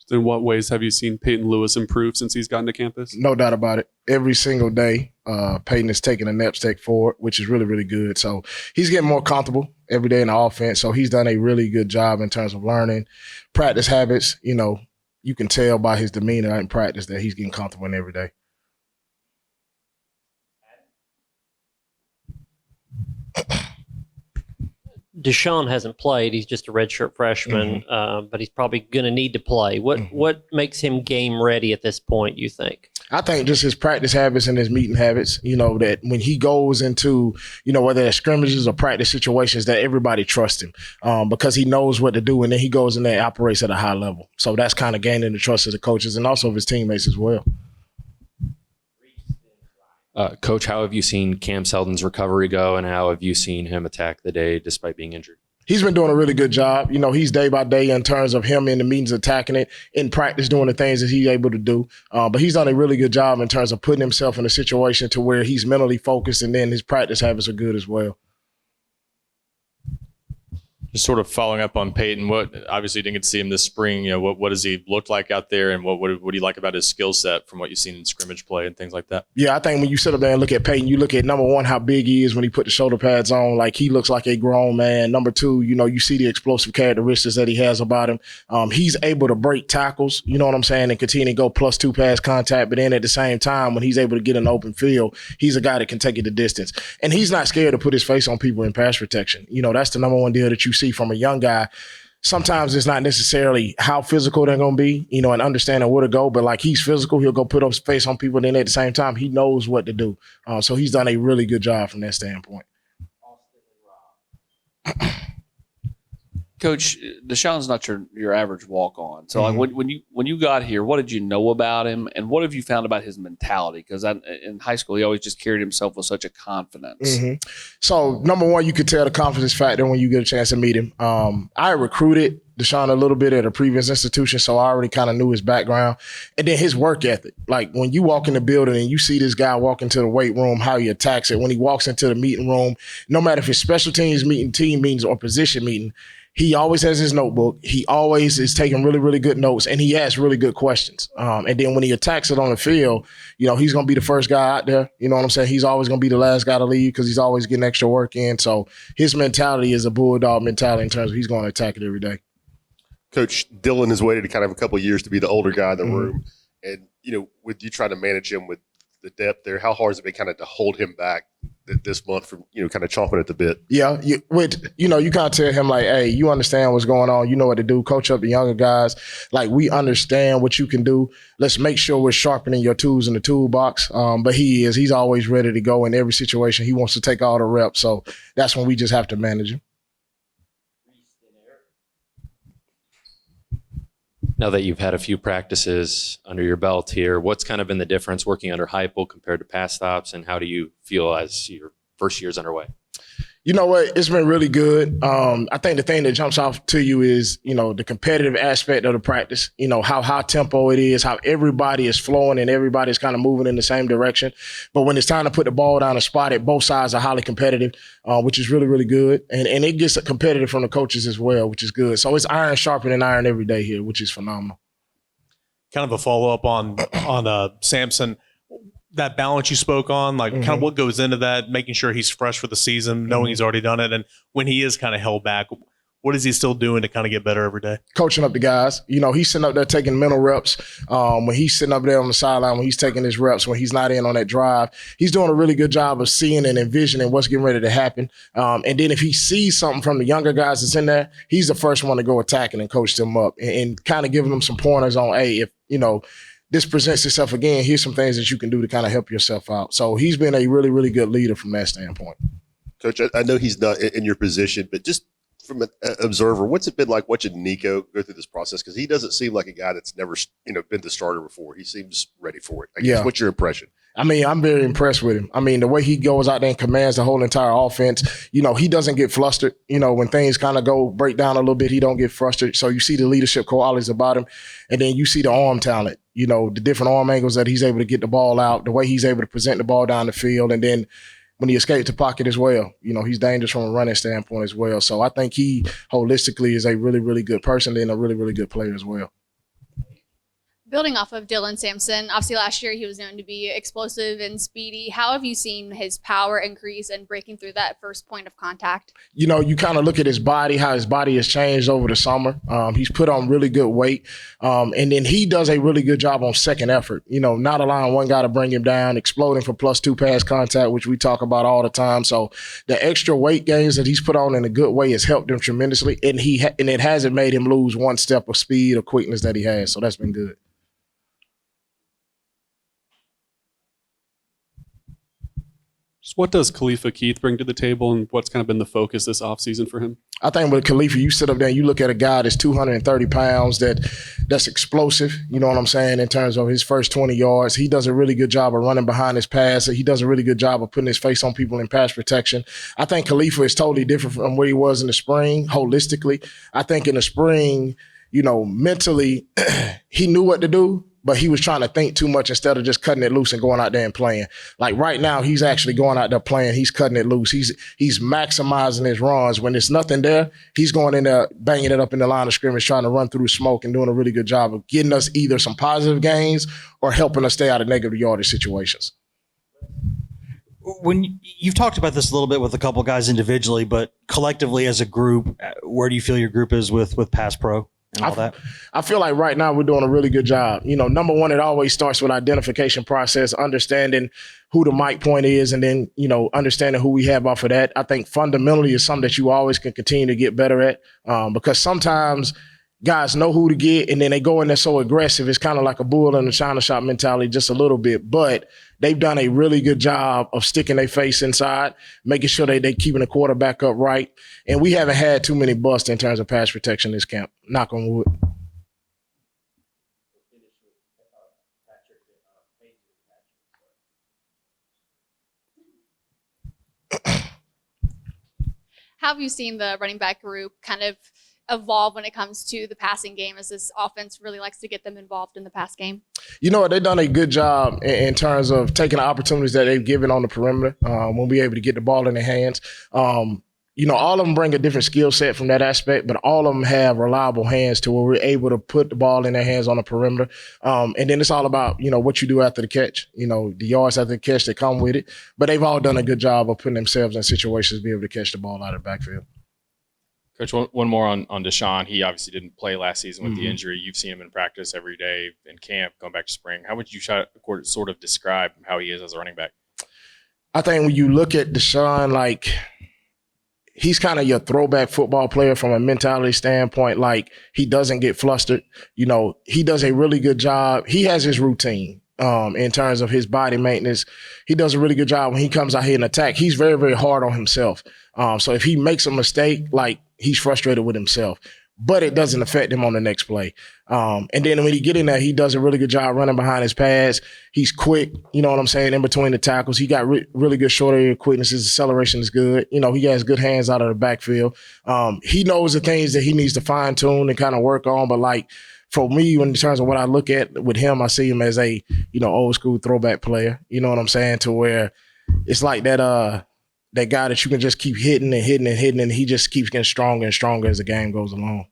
In what ways have you seen Peyton Lewis improve since he's gotten to campus? No doubt about it. Every single day, Peyton is taking a next step forward, which is really, really good. So he's getting more comfortable every day in the offense. So he's done a really good job in terms of learning practice habits. You know, you can tell by his demeanor in practice that he's getting comfortable in every day. Deshaun hasn't played. He's just a redshirt freshman, but he's probably going to need to play. What makes him game ready at this point, you think? I think just his practice habits and his meeting habits, you know, that when he goes into, you know, whether it's scrimmages or practice situations, that everybody trusts him because he knows what to do. And then he goes in there and operates at a high level. So that's kind of gaining the trust of the coaches and also of his teammates as well. Coach, how have you seen Cam Seldon's recovery go, and how have you seen him attack the day despite being injured? He's been doing a really good job. You know, he's day by day in terms of him in the meetings attacking it, in practice doing the things that he's able to do. But he's done a really good job in terms of putting himself in a situation to where he's mentally focused, and then his practice habits are good as well. Just sort of following up on Peyton, obviously you didn't get to see him this spring. You know, what does he look like out there, and what do you like about his skill set from what you've seen in scrimmage play and things like that? Yeah, I think when you sit up there and look at Peyton, you look at, number one, how big he is when he put the shoulder pads on. Like, he looks like a grown man. Number two, you know, you see the explosive characteristics that he has about him. He's able to break tackles, you know what I'm saying, and continue to go +2 pass contact. But then at the same time, when he's able to get in the open field, he's a guy that can take it the distance. And he's not scared to put his face on people in pass protection. You know, that's the number one deal that you see from a young guy. Sometimes it's not necessarily how physical they're going to be, you know, and understanding where to go. But like, he's physical. He'll go put up his face on people. And then at the same time, he knows what to do. So he's done a really good job from that standpoint. Coach, Deshaun's not your average walk-on. So like when you got here, what did you know about him, and what have you found about his mentality? Because in high school, he always just carried himself with such a confidence. So number one, you could tell the confidence factor when you get a chance to meet him. I recruited Deshaun a little bit at a previous institution, so I already kind of knew his background. And then his work ethic. Like, when you walk in the building and you see this guy walk into the weight room, how he attacks it. When he walks into the meeting room, no matter if it's special teams meeting, team meetings, or position meeting, he always has his notebook. He always is taking really, really good notes, and he asks really good questions. And then when he attacks it on the field, you know, he's going to be the first guy out there. You know what I'm saying? He's always going to be the last guy to leave because he's always getting extra work in. So his mentality is a bulldog mentality in terms of he's going to attack it every day. Coach, Dylan has waited kind of a couple of years to be the older guy in the room. And, you know, with you trying to manage him with the depth there, how hard has it been kind of to hold him back this month from, you know, kind of chomping at the bit? Yeah, you kind of tell him, like, hey, you understand what's going on. You know what to do. Coach up the younger guys. Like, we understand what you can do. Let's make sure we're sharpening your tools in the toolbox. But he's always ready to go in every situation. He wants to take all the reps. So that's when we just have to manage him. Now that you've had a few practices under your belt here, what's kind of been the difference working under Heupel compared to pass stops, and how do you feel as your first year's underway? You know what? It's been really good. I think the thing that jumps off to you is, you know, the competitive aspect of the practice, you know, how high tempo it is, how everybody is flowing and everybody's kind of moving in the same direction. But when it's time to put the ball down and spot it, both sides are highly competitive, which is really, really good. And it gets competitive from the coaches as well, which is good. So it's iron sharpening iron every day here, which is phenomenal. Kind of a follow-up on Samson. That balance you spoke on, like kind of what goes into that, making sure he's fresh for the season, knowing he's already done it. And when he is kind of held back, what is he still doing to kind of get better every day? Coaching up the guys. You know, he's sitting up there taking mental reps. When he's sitting up there on the sideline, when he's taking his reps, when he's not in on that drive, he's doing a really good job of seeing and envisioning what's getting ready to happen. And then if he sees something from the younger guys that's in there, he's the first one to go attacking and coach them up and kind of giving them some pointers on, hey, if, you know, this presents itself again, here's some things that you can do to kind of help yourself out. So he's been a really, really good leader from that standpoint. Coach, I know he's not in your position, but just from an observer, what's it been like watching Nico go through this process? Because he doesn't seem like a guy that's never, you know, been the starter before. He seems ready for it. I guess, what's your impression? I mean, I'm very impressed with him. I mean, the way he goes out there and commands the whole entire offense, you know, he doesn't get flustered. You know, when things kind of break down a little bit, he don't get frustrated. So you see the leadership qualities about him. And then you see the arm talent, you know, the different arm angles that he's able to get the ball out, the way he's able to present the ball down the field. And then when he escapes the pocket as well, you know, he's dangerous from a running standpoint as well. So I think he holistically is a really, really good person and a really, really good player as well. Building off of Dylan Sampson, obviously last year he was known to be explosive and speedy. How have you seen his power increase and breaking through that first point of contact? You know, you kind of look at his body, how his body has changed over the summer. He's put on really good weight. And then he does a really good job on second effort, you know, not allowing one guy to bring him down, exploding for +2 pass contact, which we talk about all the time. So the extra weight gains that he's put on in a good way has helped him tremendously. And it hasn't made him lose one step of speed or quickness that he has. So that's been good. Just what does Khalifa Keith bring to the table, and what's kind of been the focus this offseason for him? I think with Khalifa, you sit up there and you look at a guy that's 230 pounds that's explosive, you know what I'm saying, in terms of his first 20 yards. He does a really good job of running behind his pass. He does a really good job of putting his face on people in pass protection. I think Khalifa is totally different from where he was in the spring, holistically. I think in the spring, you know, mentally, he knew what to do, but he was trying to think too much instead of just cutting it loose and going out there and playing. Like right now, he's actually going out there playing. He's cutting it loose. He's maximizing his runs. When there's nothing there, he's going in there, banging it up in the line of scrimmage, trying to run through smoke and doing a really good job of getting us either some positive gains or helping us stay out of negative yardage situations. When you've talked about this a little bit with a couple guys individually, but collectively as a group, where do you feel your group is with pass pro? And all that? I feel like right now we're doing a really good job. You know, number one, it always starts with identification process, understanding who the mic point is, and then, you know, understanding who we have off of that. I think fundamentally is something that you always can continue to get better at, because sometimes guys know who to get and then they go in there so aggressive. It's kind of like a bull in the china shop mentality just a little bit, but they've done a really good job of sticking their face inside, making sure they keeping the quarterback upright. And we haven't had too many busts in terms of pass protection this camp. Knock on wood. How have you seen the running back group kind of evolve when it comes to the passing game, as this offense really likes to get them involved in the pass game? You know what? They've done a good job in terms of taking the opportunities that they've given on the perimeter when we're able to get the ball in their hands. You know, all of them bring a different skill set from that aspect, but all of them have reliable hands to where we're able to put the ball in their hands on the perimeter. And then it's all about, you know, what you do after the catch, you know, the yards after the catch that come with it. But they've all done a good job of putting themselves in situations to be able to catch the ball out of the backfield. Coach, one more on Deshaun. He obviously didn't play last season with the injury. You've seen him in practice every day in camp, going back to spring. How would you sort of describe how he is as a running back? I think when you look at Deshaun, like, he's kind of your throwback football player from a mentality standpoint. Like, he doesn't get flustered. You know, he does a really good job. He has his routine in terms of his body maintenance. He does a really good job when he comes out here and attack. He's very, very hard on himself. So if he makes a mistake, like, he's frustrated with himself, but it doesn't affect him on the next play. And then when he get in there, he does a really good job running behind his pads. He's quick, you know what I'm saying, in between the tackles. He got really good short area quickness. His acceleration is good. You know, he has good hands out of the backfield. He knows the things that he needs to fine tune and kind of work on. But like, for me, in terms of what I look at with him, I see him as a, you know, old school throwback player. You know what I'm saying? To where it's like that guy that you can just keep hitting and hitting and hitting, and he just keeps getting stronger and stronger as the game goes along.